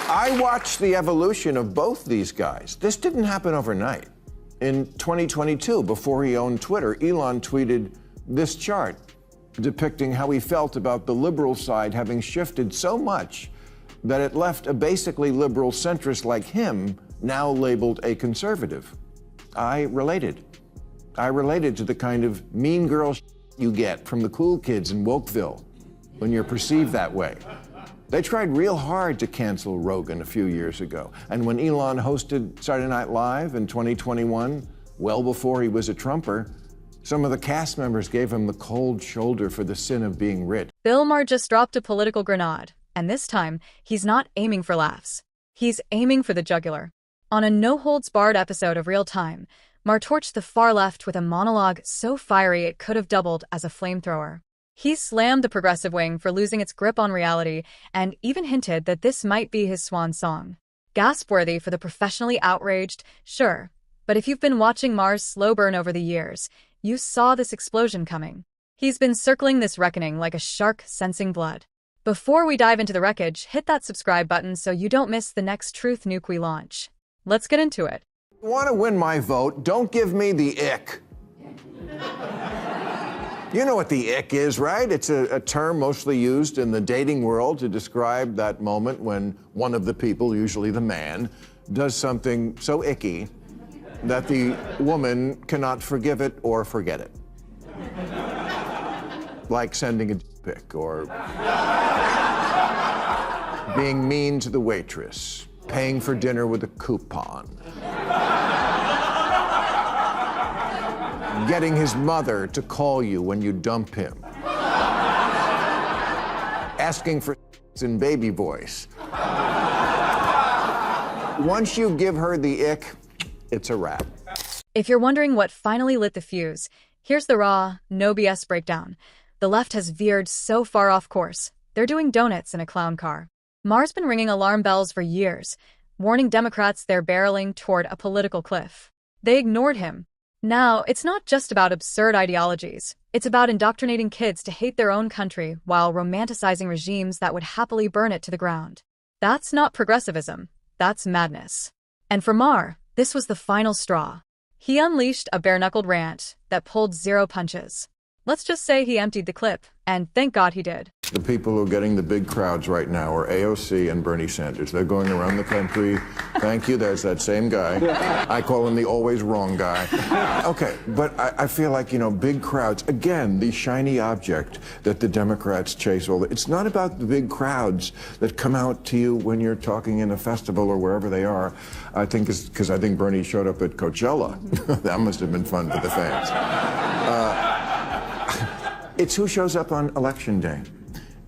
I watched the evolution of both these guys. This didn't happen overnight. In 2022, before he owned Twitter, Elon tweeted this chart depicting how he felt about the liberal side having shifted so much that it left a basically liberal centrist like him now labeled a conservative. I related. I related to the kind of mean girl you get from the cool kids in Wokeville when you're perceived that way. They tried real hard to cancel Rogan a few years ago. And when Elon hosted Saturday Night Live in 2021, well before he was a Trumper, some of the cast members gave him the cold shoulder for the sin of being rich. Bill Maher just dropped a political grenade, and this time, he's not aiming for laughs. He's aiming for the jugular. On a no-holds-barred episode of Real Time, Maher torched the far left with a monologue so fiery it could have doubled as a flamethrower. He slammed the progressive wing for losing its grip on reality and even hinted that this might be his swan song. Gasp-worthy for the professionally outraged, sure, but if you've been watching Maher's slow burn over the years, you saw this explosion coming. He's been circling this reckoning like a shark sensing blood. Before we dive into the wreckage, hit that subscribe button so you don't miss the next truth nuke we launch. Let's get into it. If you want to win my vote, don't give me the ick. You know what the ick is, right? It's a term mostly used in the dating world to describe that moment when one of the people, usually the man, does something so icky that the woman cannot forgive it or forget it. Like sending a pic or being mean to the waitress, paying for dinner with a coupon, getting his mother to call you when you dump him, asking for in baby voice. Once you give her the ick, it's a wrap. If you're wondering what finally lit the fuse, here's the raw, no BS breakdown. The left has veered so far off course. They're doing donuts in a clown car. Maher's been ringing alarm bells for years, warning Democrats they're barreling toward a political cliff. They ignored him. Now, it's not just about absurd ideologies. It's about indoctrinating kids to hate their own country while romanticizing regimes that would happily burn it to the ground. That's not progressivism. That's madness. And for Maher, this was the final straw. He unleashed a bare-knuckled rant that pulled zero punches. Let's just say he emptied the clip, and thank God he did. The people who are getting the big crowds right now are AOC and Bernie Sanders. They're going around the country. Thank you, there's that same guy. I call him the always wrong guy. Okay, but I feel like, big crowds, again, the shiny object that the Democrats chase. It's not about the big crowds that come out to you when you're talking in a festival or wherever they are. I think it's because I think Bernie showed up at Coachella. That must have been fun for the fans. It's who shows up on Election Day.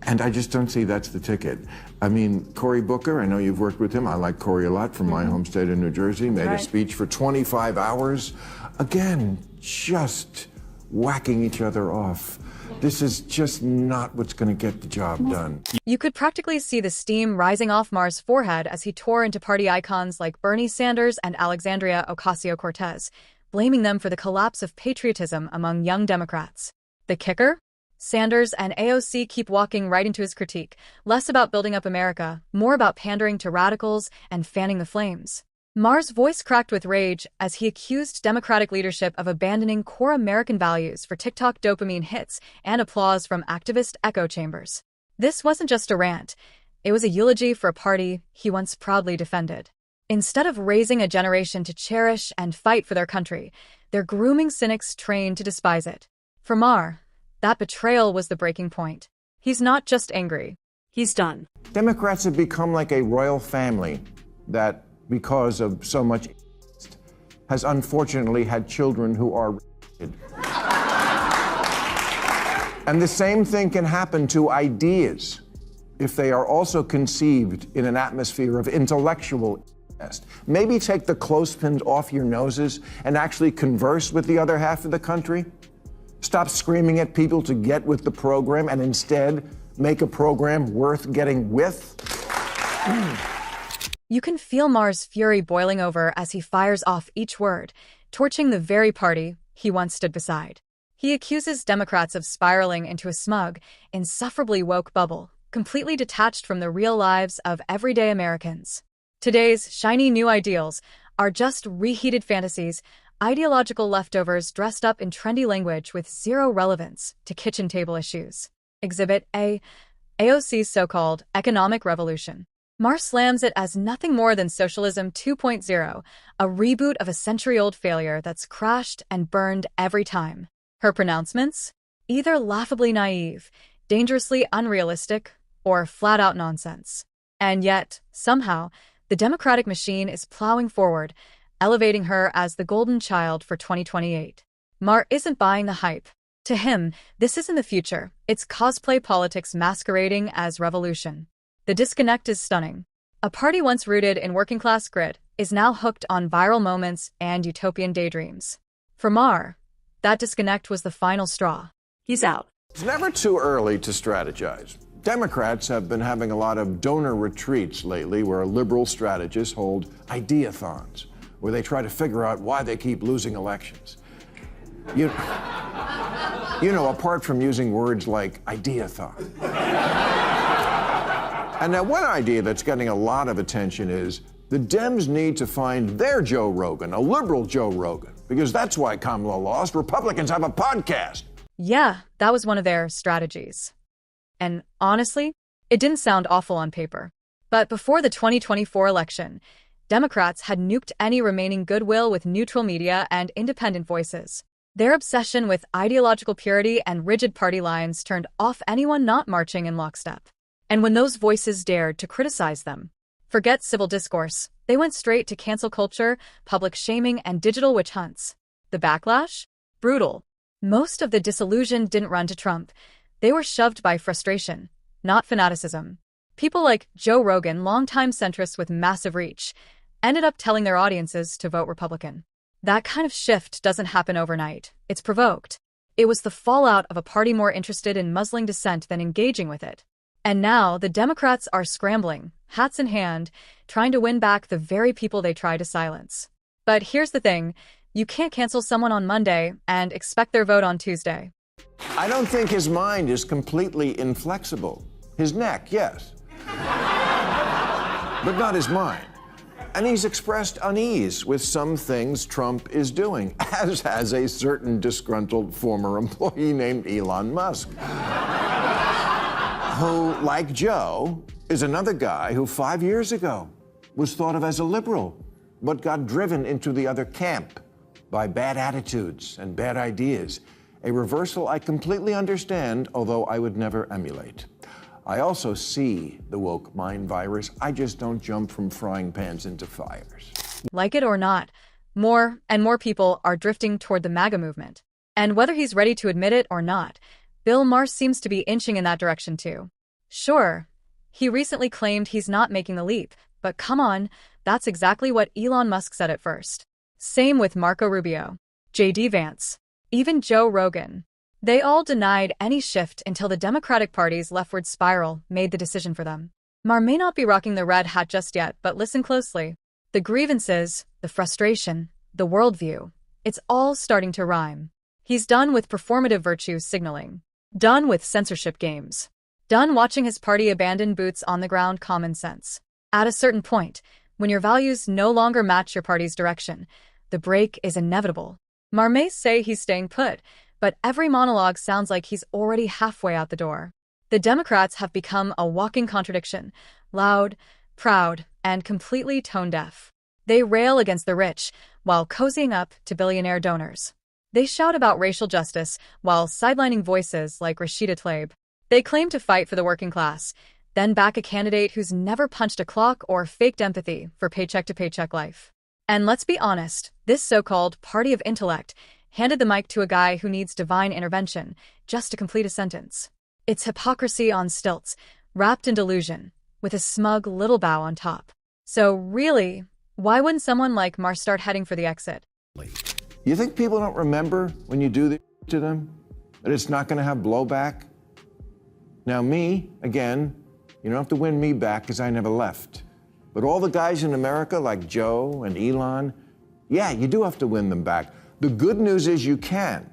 And I just don't see that's the ticket. I mean, Cory Booker, I know you've worked with him. I like Cory a lot from my home state of New Jersey. Made a speech for 25 hours. Again, just whacking each other off. This is just not what's going to get the job done. You could practically see the steam rising off Maher's forehead as he tore into party icons like Bernie Sanders and Alexandria Ocasio-Cortez, blaming them for the collapse of patriotism among young Democrats. The kicker? Sanders and AOC keep walking right into his critique, less about building up America, more about pandering to radicals and fanning the flames. Maher's voice cracked with rage as he accused Democratic leadership of abandoning core American values for TikTok dopamine hits and applause from activist echo chambers. This wasn't just a rant. It was a eulogy for a party he once proudly defended. Instead of raising a generation to cherish and fight for their country, they're grooming cynics trained to despise it. For Maher, that betrayal was the breaking point. He's not just angry. He's done. Democrats have become like a royal family that, because of so much, has unfortunately had children who are And the same thing can happen to ideas if they are also conceived in an atmosphere of intellectual test. Maybe take the clothespins off your noses and actually converse with the other half of the country. Stop screaming at people to get with the program and instead make a program worth getting with. You can feel Maher's fury boiling over as he fires off each word, torching the very party he once stood beside. He accuses Democrats of spiraling into a smug, insufferably woke bubble, completely detached from the real lives of everyday Americans. Today's shiny new ideals are just reheated fantasies, ideological leftovers dressed up in trendy language with zero relevance to kitchen table issues. Exhibit A, AOC's so-called economic revolution. Mars slams it as nothing more than socialism 2.0, a reboot of a century-old failure that's crashed and burned every time. Her pronouncements? Either laughably naive, dangerously unrealistic, or flat-out nonsense. And yet, somehow, the Democratic machine is plowing forward, elevating her as the golden child for 2028. Mar isn't buying the hype. To him, this isn't the future. It's cosplay politics masquerading as revolution. The disconnect is stunning. A party once rooted in working-class grit is now hooked on viral moments and utopian daydreams. For Mar, that disconnect was the final straw. He's out. It's never too early to strategize. Democrats have been having a lot of donor retreats lately where liberal strategists hold ideathons, where they try to figure out why they keep losing elections. You know, apart from using words like ideathon. And now one idea that's getting a lot of attention is the Dems need to find their Joe Rogan, a liberal Joe Rogan, because that's why Kamala lost. Republicans have a podcast. Yeah, that was one of their strategies. And honestly, it didn't sound awful on paper. But before the 2024 election, Democrats had nuked any remaining goodwill with neutral media and independent voices. Their obsession with ideological purity and rigid party lines turned off anyone not marching in lockstep. And when those voices dared to criticize them, forget civil discourse, they went straight to cancel culture, public shaming, and digital witch hunts. The backlash? Brutal. Most of the disillusioned didn't run to Trump. They were shoved by frustration, not fanaticism. People like Joe Rogan, longtime centrists with massive reach, ended up telling their audiences to vote Republican. That kind of shift doesn't happen overnight. It's provoked. It was the fallout of a party more interested in muzzling dissent than engaging with it. And now the Democrats are scrambling, hats in hand, trying to win back the very people they tried to silence. But here's the thing. You can't cancel someone on Monday and expect their vote on Tuesday. I don't think his mind is completely inflexible. His neck, yes. But not his mind. And he's expressed unease with some things Trump is doing, as has a certain disgruntled former employee named Elon Musk. Who, like Joe, is another guy who 5 years ago was thought of as a liberal, but got driven into the other camp by bad attitudes and bad ideas, a reversal I completely understand, although I would never emulate. I also see the woke mind virus. I just don't jump from frying pans into fires. Like it or not, more and more people are drifting toward the MAGA movement. And whether he's ready to admit it or not, Bill Maher seems to be inching in that direction too. Sure, he recently claimed he's not making the leap, but come on, that's exactly what Elon Musk said at first. Same with Marco Rubio, J.D. Vance, even Joe Rogan. They all denied any shift until the Democratic Party's leftward spiral made the decision for them. Maher may not be rocking the red hat just yet, but listen closely. The grievances, the frustration, the worldview, it's all starting to rhyme. He's done with performative virtue signaling. Done with censorship games. Done watching his party abandon boots on the ground common sense. At a certain point, when your values no longer match your party's direction, the break is inevitable. Maher may say he's staying put, but every monologue sounds like he's already halfway out the door. The Democrats have become a walking contradiction, loud, proud, and completely tone-deaf. They rail against the rich while cozying up to billionaire donors. They shout about racial justice while sidelining voices like Rashida Tlaib. They claim to fight for the working class, then back a candidate who's never punched a clock or faked empathy for paycheck-to-paycheck life. And let's be honest, this so-called party of intellect handed the mic to a guy who needs divine intervention just to complete a sentence. It's hypocrisy on stilts, wrapped in delusion, with a smug little bow on top. So really, why wouldn't someone like Maher start heading for the exit? You think people don't remember when you do this to them? That it's not going to have blowback? Now me, again, you don't have to win me back because I never left. But all the guys in America like Joe and Elon, yeah, you do have to win them back. The good news is you can.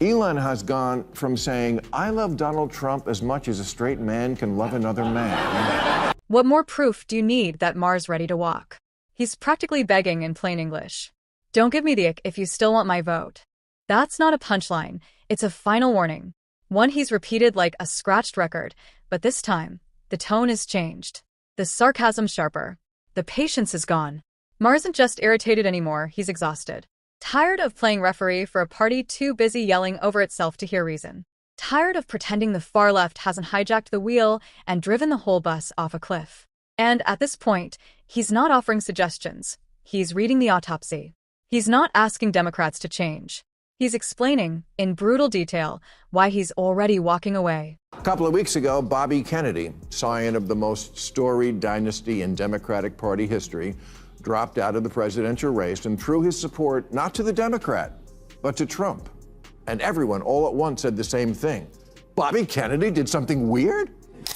Elon has gone from saying, "I love Donald Trump as much as a straight man can love another man." What more proof do you need that Mars ready to walk? He's practically begging in plain English. Don't give me the ick if you still want my vote. That's not a punchline. It's a final warning. One he's repeated like a scratched record, but this time, the tone is changed. The sarcasm sharper. The patience is gone. Mars isn't just irritated anymore, he's exhausted. Tired of playing referee for a party too busy yelling over itself to hear reason. Tired of pretending the far left hasn't hijacked the wheel and driven the whole bus off a cliff. And at this point, he's not offering suggestions. He's reading the autopsy. He's not asking Democrats to change. He's explaining, in brutal detail, why he's already walking away. A couple of weeks ago, Bobby Kennedy, scion of the most storied dynasty in Democratic Party history, dropped out of the presidential race and threw his support not to the Democrat, but to Trump. And everyone all at once said the same thing. Bobby Kennedy did something weird?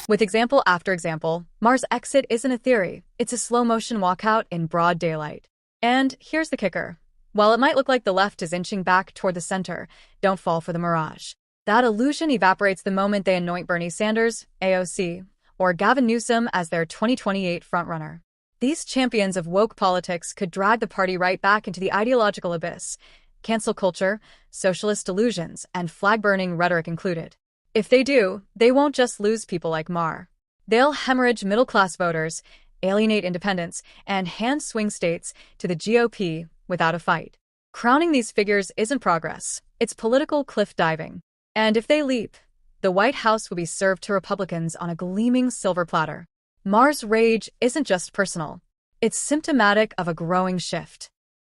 With example after example, Mars' exit isn't a theory. It's a slow-motion walkout in broad daylight. And here's the kicker. While it might look like the left is inching back toward the center, don't fall for the mirage. That illusion evaporates the moment they anoint Bernie Sanders, AOC, or Gavin Newsom as their 2028 frontrunner. These champions of woke politics could drag the party right back into the ideological abyss, cancel culture, socialist delusions, and flag-burning rhetoric included. If they do, they won't just lose people like Mar. They'll hemorrhage middle-class voters, alienate independents, and hand swing states to the GOP without a fight. Crowning these figures isn't progress, it's political cliff diving. And if they leap, the White House will be served to Republicans on a gleaming silver platter. Mars' rage isn't just personal. It's symptomatic of a growing shift.